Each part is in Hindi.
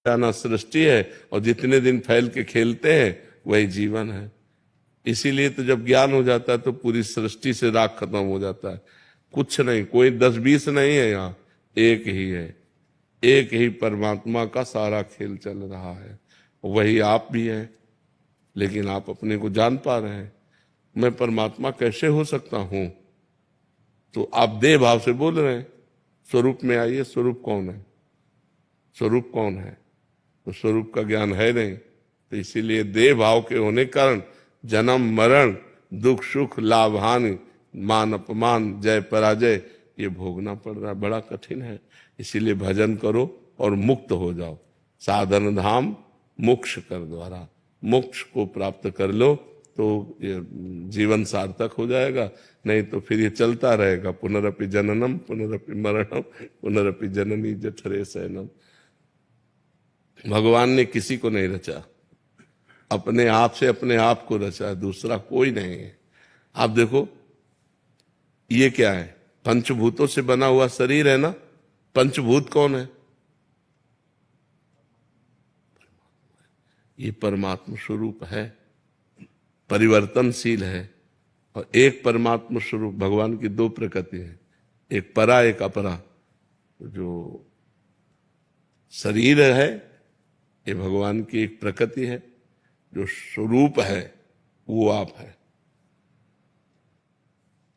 ना सृष्टि है, और जितने दिन फैल के खेलते हैं वही जीवन है। इसीलिए तो जब ज्ञान हो जाता है तो पूरी सृष्टि से राग खत्म हो जाता है। कुछ नहीं, कोई 10-20 नहीं है, यहाँ एक ही है। एक ही परमात्मा का सारा खेल चल रहा है, वही आप भी हैं। लेकिन आप अपने को जान पा रहे हैं, मैं परमात्मा कैसे हो सकता हूं? तो आप देह भाव से बोल रहे हैं। स्वरूप में आइए, स्वरूप कौन है? स्वरूप कौन है? तो स्वरूप का ज्ञान है नहीं। तो इसीलिए देह भाव के होने के कारण जन्म मरण, दुख सुख, लाभ हानि, मान अपमान, जय पराजय ये भोगना पड़ रहा है। बड़ा कठिन है। इसीलिए भजन करो और मुक्त हो जाओ। साधन धाम मोक्ष कर द्वारा, मोक्ष को प्राप्त कर लो तो ये जीवन सार्थक हो जाएगा। नहीं तो फिर ये चलता रहेगा, पुनरपि जननम पुनरपि मरणम पुनरपि जननी जठरे शयनम। भगवान ने किसी को नहीं रचा, अपने आप से अपने आप को रचा है, दूसरा कोई नहीं है। आप देखो ये क्या है? पंचभूतों से बना हुआ शरीर है ना। पंचभूत कौन है? ये परमात्मा स्वरूप है, परिवर्तनशील है। और एक परमात्मा स्वरूप भगवान की दो प्रकृति है, एक परा एक अपरा। जो शरीर है ये भगवान की एक प्रकृति है, जो स्वरूप है वो आप है।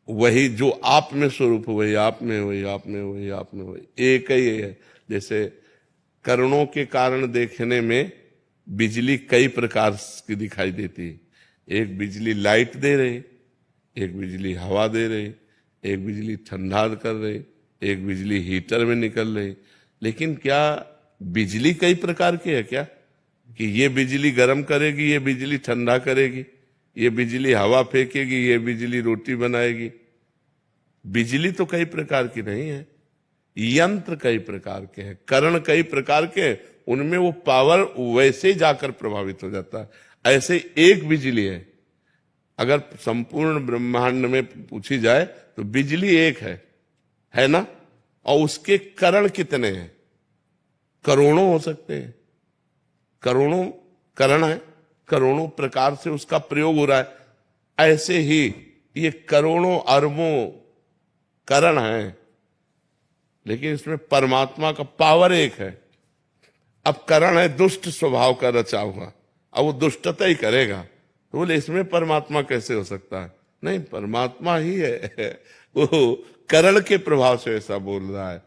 वही जो आप में स्वरूप वही आप में, वही आप में, वही आप में, वही एक ही है। जैसे करणों के कारण देखने में बिजली कई प्रकार की दिखाई देती है। एक बिजली लाइट दे रही, एक बिजली हवा दे रही, एक बिजली ठंडा कर रही, एक बिजली हीटर में निकल रही। लेकिन क्या बिजली कई प्रकार की है क्या? कि ये बिजली गर्म करेगी, ये बिजली ठंडा करेगी, ये बिजली हवा फेंकेगी, ये बिजली रोटी बनाएगी। बिजली तो कई प्रकार की नहीं है, यंत्र कई प्रकार के हैं, करण कई प्रकार के हैं, उनमें वो पावर वैसे ही जाकर प्रभावित हो जाता है। ऐसे एक बिजली है। अगर संपूर्ण ब्रह्मांड में पूछी जाए तो बिजली एक है ना? और उसके करण कितने हैं? करोड़ों हो सकते हैं, करोड़ों करण है, करोड़ों प्रकार से उसका प्रयोग हो रहा है। ऐसे ही ये करोड़ों अरबों करण हैं, लेकिन इसमें परमात्मा का पावर एक है। अब करण है दुष्ट स्वभाव का रचा हुआ, अब वो दुष्टता ही करेगा, तो बोले इसमें परमात्मा कैसे हो सकता है? नहीं, परमात्मा ही है। वो करण के प्रभाव से ऐसा बोल रहा है।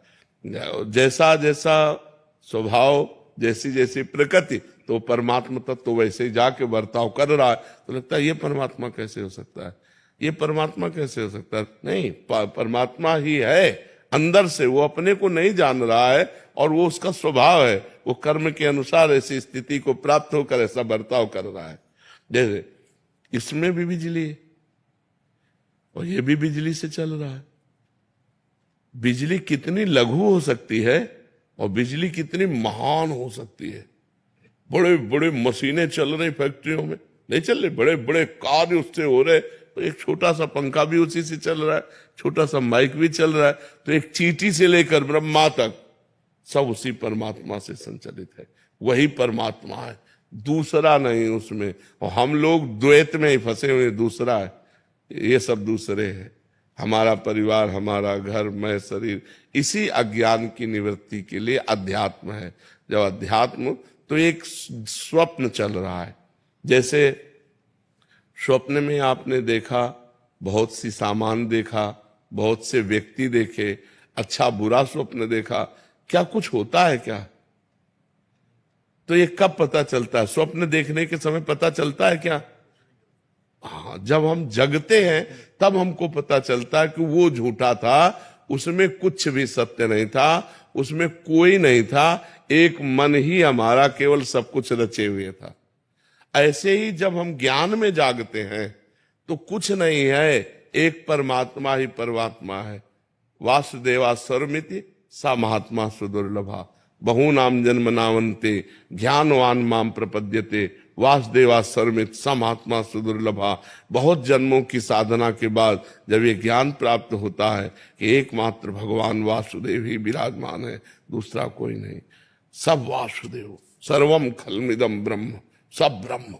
जैसा जैसा स्वभाव, जैसी जैसी प्रकृति, तो परमात्मा तत्व तो वैसे ही जाके बर्ताव कर रहा है। तो लगता है ये परमात्मा कैसे हो सकता है? ये परमात्मा कैसे हो सकता है? नहीं, परमात्मा ही है अंदर से। वो अपने को नहीं जान रहा है और वो उसका स्वभाव है। वो कर्म के अनुसार ऐसी स्थिति को प्राप्त होकर ऐसा बर्ताव कर रहा है। जैसे इसमें भी बिजली है और ये भी बिजली से चल रहा है। बिजली कितनी लघु हो सकती है और बिजली कितनी महान हो सकती है। बड़े बड़े मशीनें चल रही फैक्ट्रियों में, नहीं चल रहे, बड़े बड़े कार्य उससे हो रहे। तो एक छोटा सा पंखा भी उसी से चल रहा है, छोटा सा माइक भी चल रहा है। तो एक चींटी से लेकर ब्रह्मा तक सब उसी परमात्मा से संचालित है। वही परमात्मा है, दूसरा नहीं उसमें। और हम लोग द्वैत में ही फंसे हुए, दूसरा है, ये सब दूसरे हैं। हमारा परिवार, हमारा घर, मैं, शरीर, इसी अज्ञान की निवृत्ति के लिए अध्यात्म है। जब अध्यात्म, तो एक स्वप्न चल रहा है। जैसे स्वप्न में आपने देखा, बहुत सी सामान देखा, बहुत से व्यक्ति देखे, अच्छा बुरा स्वप्न देखा, क्या कुछ होता है क्या? तो ये कब पता चलता है? स्वप्न देखने के समय पता चलता है क्या? हाँ, जब हम जगते हैं तब हमको पता चलता है कि वो झूठा था, उसमें कुछ भी सत्य नहीं था, उसमें कोई नहीं था, एक मन ही हमारा केवल सब कुछ रचे हुए था। ऐसे ही जब हम ज्ञान में जागते हैं तो कुछ नहीं है, एक परमात्मा ही परमात्मा है। वासुदेवा सर्वमिति सा महात्मा सुदुर्लभा, बहूनाम जन्म नावन्ते ज्ञानवान माम प्रपद्यते, वासुदेवा सर्वमित सा महात्मा सुदुर्लभा। बहुत जन्मों की साधना के बाद जब ये ज्ञान प्राप्त होता है कि एकमात्र भगवान वासुदेव ही विराजमान है, दूसरा कोई नहीं, सब वासुदेव। सर्वम खलमिदम ब्रह्म, सब ब्रह्म।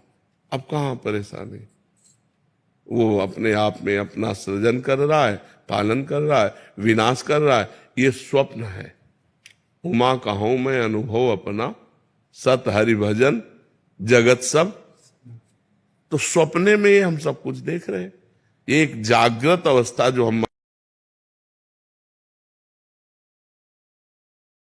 अब कहां परेशानी? वो अपने आप में अपना सृजन कर रहा है, पालन कर रहा है, विनाश कर रहा है, ये स्वप्न है। उमा कहूं मैं अनुभव अपना, सत हरि भजन जगत सब। तो स्वप्ने में हम सब कुछ देख रहे हैं। एक जागृत अवस्था जो हम